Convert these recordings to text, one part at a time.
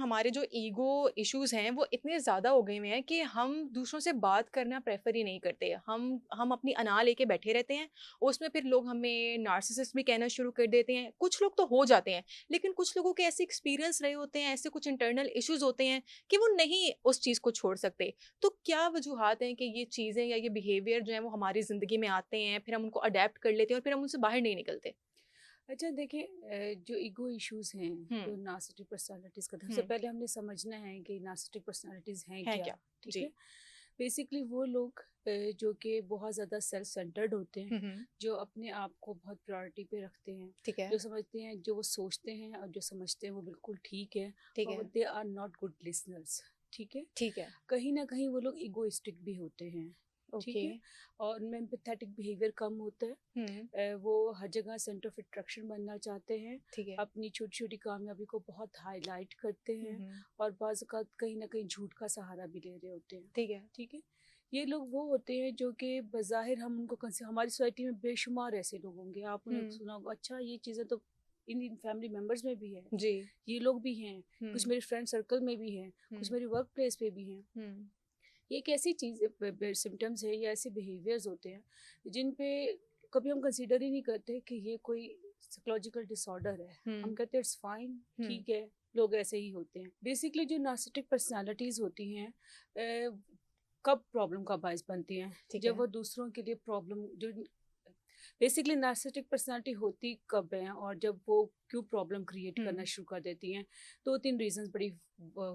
हमारे जो ego issues हैं वो इतने ज़्यादा हो गए हुए हैं कि हम दूसरों से बात करना प्रेफ़र ही नहीं करते। हम अपनी अना लेके बैठे रहते हैं, उसमें फिर लोग हमें नार्सिसिस्ट भी कहना शुरू कर देते हैं। कुछ लोग तो हो जाते हैं, लेकिन कुछ लोगों के ऐसे एक्सपीरियंस रहे होते हैं, ऐसे कुछ इंटरनल इश्यूज़ होते हैं कि वो नहीं उस चीज़ को छोड़ सकते। तो क्या वजूहात हैं कि ये चीज़ें या ये बिहेवियर जो हैं वो हमारी ज़िंदगी में आते हैं, फिर हम उनको अडैप्ट कर लेते हैं और फिर हम उनसे बाहर नहीं निकलते? अच्छा देखिए, जो ईगो इश्यूज हैं, हुँ, जो नार्सिसिस्टिक पर्सनालिटीज़ का, सबसे हुँ, पहले हमने समझना है कि नार्सिसिस्टिक पर्सनालिटीज़ हैं है क्या। क्या? ठीक जी। है। बेसिकली वो लोग जो कि बहुत ज़्यादा सेल्फ सेंटर्ड होते हैं, हुँ, हुँ, जो अपने आप को बहुत प्रायोरिटी पे रखते हैं, ठीक है, जो समझते हैं, जो वो सोचते हैं और जो समझते हैं वो बिल्कुल ठीक है, ठीक और है, they are not good listeners. ठीक है। ठीक है। कहीं ना कहीं वो लोग इगोइस्टिक भी होते हैं। ठीक ओके। है। और उनमें एम्पैथेटिक बिहेवियर कम होता है। हुँ, वो हर जगह सेंटर ऑफ अट्रैक्शन बनना चाहते हैं, ठीक है। अपनी छोटी छोटी कामयाबी को बहुत हाईलाइट करते हुँ, हैं, हुँ, और बाज़ औक़ात कहीं ना कहीं झूठ का सहारा भी ले रहे होते हैं। ठीक है। ठीक है। ये लोग वो होते हैं जो कि बज़ाहिर हम उनको हमारी सोसाइटी में बेशुमार ऐसे लोग होंगे, आप उन्हें हुँ, सुना होगा, अच्छा ये चीज़ें तो इन इन फैमिली मेम्बर्स में भी है, जी। ये लोग भी हैं, कुछ हुँ, मेरे फ्रेंड सर्कल में भी हैं, कुछ हुँ, मेरी वर्क प्लेस पे भी हैं। हुँ, ये एक ऐसी चीज़ सिम्टम्स है या ऐसे बिहेवियर्स होते हैं जिन पे कभी हम कंसीडर ही नहीं करते कि ये कोई साइकोलॉजिकल डिसऑर्डर है। हम हुँ, कहते हैं इट्स फाइन, हुँ, ठीक है, लोग ऐसे ही होते हैं। बेसिकली जो नार्सिसिस्टिक पर्सनालिटीज़ होती हैं, अ, कब प्रॉब्लम का बायस बनती हैं, ठीक जब है। वो दूसरों के लिए प्रॉब्लम जो बेसिकली नार्सिसिस्टिक पर्सनालिटी होती कब है और जब वो क्यों प्रॉब्लम क्रिएट करना हुँ, शुरू कर देती हैं। दो तीन रीजंस बड़ी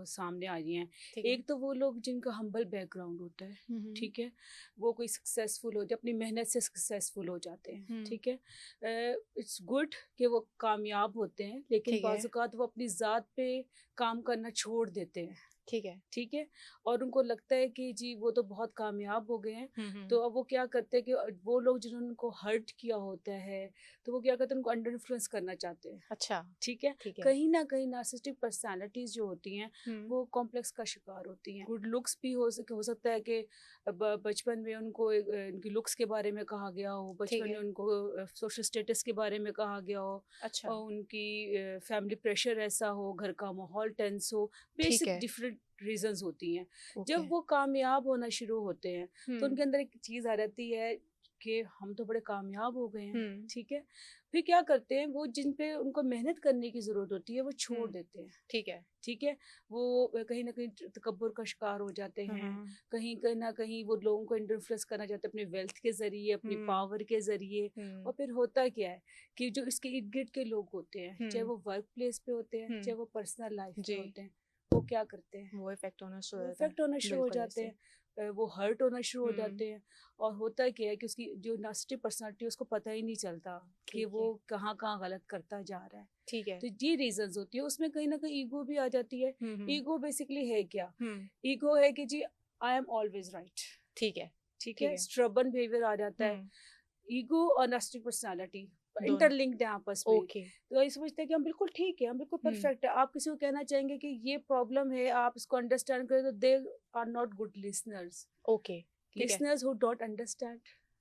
सामने आ रही हैं। ठीक है। एक तो वो लोग जिनका हम्बल बैकग्राउंड होता है। हुँ, हुँ, ठीक है। वो कोई सक्सेसफुल हो जाए, अपनी मेहनत से सक्सेसफुल हो जाते हैं। हुँ, ठीक है। इट्स गुड कि वो कामयाब होते हैं, लेकिन ठीक है, बाज़ औक़ात वो अपनी ज़ात पे काम करना छोड़ देते हैं। ठीक है। ठीक है। और उनको लगता है कि जी वो तो बहुत कामयाब हो गए हैं, हुँ, तो हुँ, अब वो क्या करते हैं कि वो लोग जिन्होंने उनको हर्ट किया होता है, तो वो क्या करते हैं, उनको अंडर इन्फ्लुएंस करना चाहते हैं। अच्छा, ठीक है। ठीक है। कहीं ना कहीं नार्सिसिस्टिक पर्सनालिटीज जो होती हैं, हुँ, वो कॉम्प्लेक्स का शिकार होती हैं। गुड लुक्स भी हो सकता है कि बचपन में उनको उनकी लुक्स के बारे में कहा गया हो, ठीक बचपन में है। उनको सोशल स्टेटस के बारे में कहा गया हो, अच्छा, और उनकी फैमिली प्रेशर ऐसा हो, घर का माहौल टेंस हो, ठीक बेसिक है। डिफरेंट रीजंस होती हैं। ओके। जब वो कामयाब होना शुरू होते हैं, तो हुँ, उनके अंदर एक चीज़ आ जाती है कि हम तो बड़े कामयाब हो गए हैं। हुँ, ठीक है। फिर क्या करते हैं, वो जिन पे उनको मेहनत करने की ज़रूरत होती है वो छोड़ हुँ, देते हैं। ठीक है। ठीक है। वो कहीं न कहीं तकब्बुर का शिकार हो जाते हुँ, हैं। हुँ, कहीं न कहीं वो लोगों को इन्फ्लुएंस करना चाहते हैं अपने वेल्थ के ज़रिए, अपनी हुँ, पावर के ज़रिए। और हुँ, फिर होता क्या है कि जो इसके इर्द-गिर्द के लोग होते हैं, चाहे हुँ, वो वर्क प्लेस पे होते हैं, हुँ, चाहे वो पर्सनल लाइफ़ में जी। होते हैं, वो क्या करते हैं? वो इफ़ेक्ट होना शुरू हो वो जाता है। इफ़ेक्ट होना शुरू हो बिल्कुल जाते ऐसे। हैं। वो हर्ट होना शुरू हो हुँ, जाते हैं। और होता क्या है कि उसकी जो नार्सिसिस्टिक पर्सनैलिटी है उसको पता ही नहीं चलता कि ठीक वो है, कहाँ-कहाँ गलत करता जा रहा है। ठीक है। तो ये रीज़न्स होती है, उसमें कहीं न कहीं ईगो भी आ जाती है। हुँ, हुँ, ईगो बेसिकली है क्या? हुँ, ईगो है कि जी आई एम ऑलवेज़ राइट। ठीक है, ठीक ठीक है? है। स्टबर्न बिहेवियर आ जाता है। हुँ, ईगो और नार्सिसिस्टिक पर्सनैलिटी दोनों। इंटरलिंक्ड है आपस में। ओके। तो ये समझते हैं कि हम बिल्कुल ठीक है, हम बिल्कुल हुँ, परफेक्ट है। आप किसी को कहना चाहेंगे कि ये प्रॉब्लम है, आप इसको अंडरस्टैंड करें, तो they are not good listeners. Okay, ठीक है। Listeners who don't understand.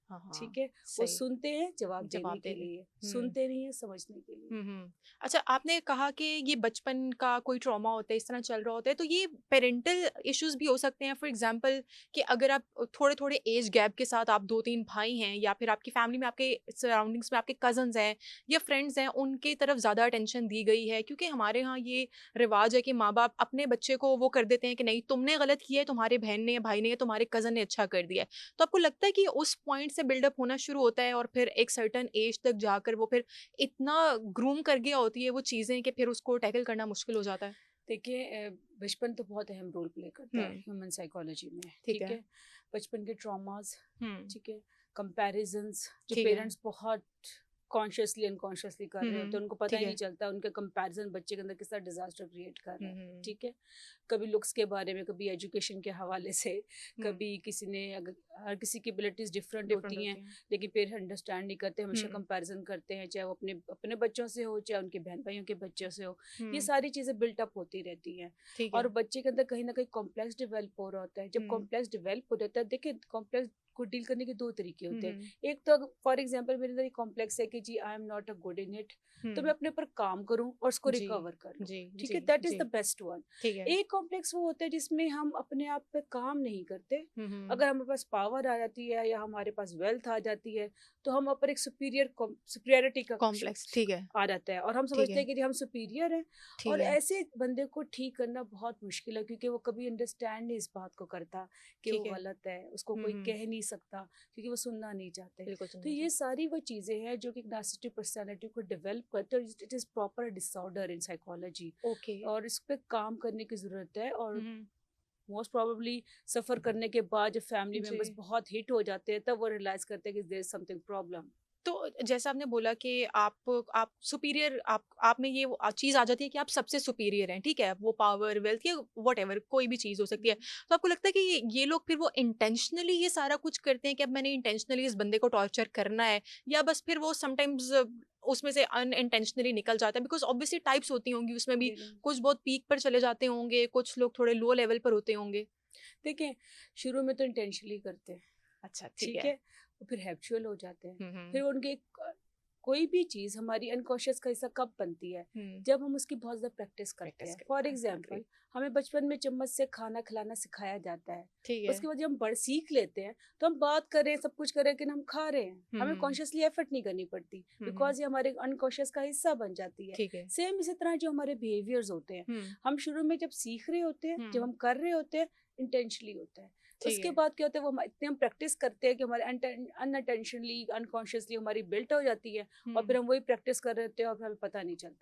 हाँ, हाँ, ठीक है? वो सही। सुनते हैं जवाब देने जवाब के दे रहे। लिए, हुँ। सुनते नहीं है समझने के लिए। हुँ, हुँ। अच्छा, आपने कहा कि ये बचपन का कोई ट्रॉमा होता है, इस तरह चल रहा होता है, तो ये पैरेंटल इश्यूज़ भी हो सकते हैं? फॉर एग्ज़ाम्पल कि अगर आप थोड़े-थोड़े ऐज गैप के साथ आप 2-3 भाई हैं या फिर आपकी फैमिली में आपके सराउंडिंग्स में आपके कज़िन्स हैं या फ्रेंड्स हैं, उनकी तरफ ज़्यादा अटेंशन दी गई है। क्योंकि हमारे यहाँ ये रिवाज है कि माँ-बाप अपने बच्चे को वो कर देते हैं कि नहीं तुमने गलत किया है, तुम्हारे बहन ने या भाई ने या तुम्हारे कज़िन ने अच्छा कर दिया है। तो आपको लगता है कि उस पॉइंट से बिल्डअप होना शुरू होता है और फिर एक सर्टेन ऐज तक जाकर वो फिर इतना ग्रूम कर गया होती है वो चीज़ें कि फिर उसको टैकल करना मुश्किल हो जाता है। देखिए, बचपन तो बहुत अहम रोल प्ले करता है हुँ, ह्यूमन साइकोलॉजी में। ठीक ठीक है। है। बचपन के ट्रॉमास, हुँ, ठीक है, कंपैरिजंस जो ठीक है। पेरेंट्स बहुत कॉन्शियसली अनकॉन्शियसली कर हुँ, रहे होते हुँ, हैं, उनको पता ठीक ही नहीं है। चलता उनके कंपैरिजन बच्चे के अंदर किस तरह डिजास्टर क्रिएट कर रहा हुँ, है। हुँ, ठीक है। कभी लुक्स के बारे में, कभी एजुकेशन के हवाले से, हुँ, कभी किसी ने अगर हर किसी की एबिलिटीज डिफरेंट डिफरेंट होती हैं, होती हैं। लेकिन पेरेंट्स अंडरस्टैंड नहीं करते, हमेशा हुँ, कंपैरिजन करते हैं, चाहे वो अपने अपने बच्चों से हो, चाहे उनके बहन भाइयों के बच्चों से हो। ये हुँ, सारी चीज़ें बिल्टअप होती रहती हैं। ठीक और है। बच्चे के अंदर कहीं न कहीं कॉम्प्लेक्स डेवलप हो रहा होता है। जब हुँ, कॉम्प्लेक्स डेवलप हो जाता है, देखिए कॉम्प्लेक्स को डील करने के 2 तरीके हुँ, होते हैं। हुँ, एक तो फॉर एग्ज़ाम्पल मेरे अंदर एक कॉम्प्लेक्स है कि जी I am not a good in it, तो हम्म। मैं अपने ऊपर काम करूं और उसको जी रिकवर कर लूं। जी ठीक जी है, दैट इज जी। The best one. ठीक है। एक कॉम्प्लेक्स वो होता है जिसमें हम अपने आप पे काम नहीं करते। हम्म। अगर हमारे पास पावर आ जाती है या हमारे पास वेल्थ आ जाती है, तो हम ऊपर एक सुपीरियरिटी का कॉम्प्लेक्स, ठीक है। आ जाता है और हम ठीक समझते है। हैं कि जी हम सुपीरियर हैं। ठीक और है। ऐसे बंदे को ठीक करना बहुत मुश्किल है, क्योंकि वो कभी अंडरस्टैंड नहीं इस बात को करता कि वो ठीक है। गलत है, उसको कोई हम्म। कह नहीं सकता क्योंकि वो सुनना नहीं चाहते। बिल्कुल तो सुनना ये चाहिए। सारी वो चीज़ें हैं जो कि एक नार्सिसिस्टिक पर्सनैलिटी को डेवलप करते हैं। It is proper disorder in psychology, okay. और इस पे काम करने की ज़रूरत है। और हम्म। मोस्ट प्रोबेबली सफ़र करने के बाद जब फैमिली जी। मेम्बर्स बहुत हिट हो जाते हैं, तब वो रियलाइज़ करते हैं कि देयर इज समथिंग प्रॉब्लम। तो जैसा आपने बोला कि आप सुपीरियर, आप में ये चीज़ आ जाती है कि आप सबसे सुपीरियर हैं, ठीक है? वो पावर, वेल्थ या व्हाटएवर कोई भी चीज़ हो सकती है। तो आपको लगता है कि ये लोग फिर वो इंटेंशनली ये सारा कुछ करते हैं कि अब मैंने इंटेंशनली इस बंदे को टॉर्चर करना है, या बस फिर वो समटाइम्स उसमें से अनइंटेंशनली निकल जाता है? बिकॉज़ ऑब्वियसली टाइप्स होती होंगी, उसमें भी कुछ बहुत पीक पर चले जाते होंगे, कुछ लोग थोड़े लो लेवल पर होते होंगे। देखिए, शुरू में तो इंटेंशनली करते हैं, अच्छा, ठीक ठीक है। है? और फिर हैबिचुअल हो जाते हैं। हुँ। फिर उनके कोई भी चीज़ हमारी अनकॉन्शियस का हिस्सा कब बनती है? हुँ। जब हम उसकी बहुत ज़्यादा प्रैक्टिस करते प्रैक्टिस हैं। फॉर करते हैं, एग्री। एग्ज़ाम्पल, हमें बचपन में चम्मच से खाना खिलाना सिखाया जाता है। ठीक है। उसके बाद जब हम बड़ सीख लेते हैं, तो हम बात कर रहे हैं, सब कुछ कर रहे हैं, लेकिन हम खा रहे हैं। हमें हुँ। कॉन्शियसली एफर्ट नहीं करनी पड़ती, हुँ। बिकॉज़ ये हमारे अनकॉन्शियस का हिस्सा बन जाती है। ठीक है। सेम इसी तरह जो हमारे बिहेवियर्स होते हैं, हुँ। हम शुरू में जब सीख रहे होते हैं, जब हुँ। हम कर रहे होते हैं, इंटेंशनली होता है। ठीक उसके है। बाद क्या होता है, वो हम इतने हम प्रैक्टिस करते हैं कि हमारे अनअटेंशनली, अनकॉन्शियसली हमारी बिल्ट हो जाती है, और हुँ। फिर हम वही प्रैक्टिस कर रहे होते हैं और फिर हमें पता नहीं चलता।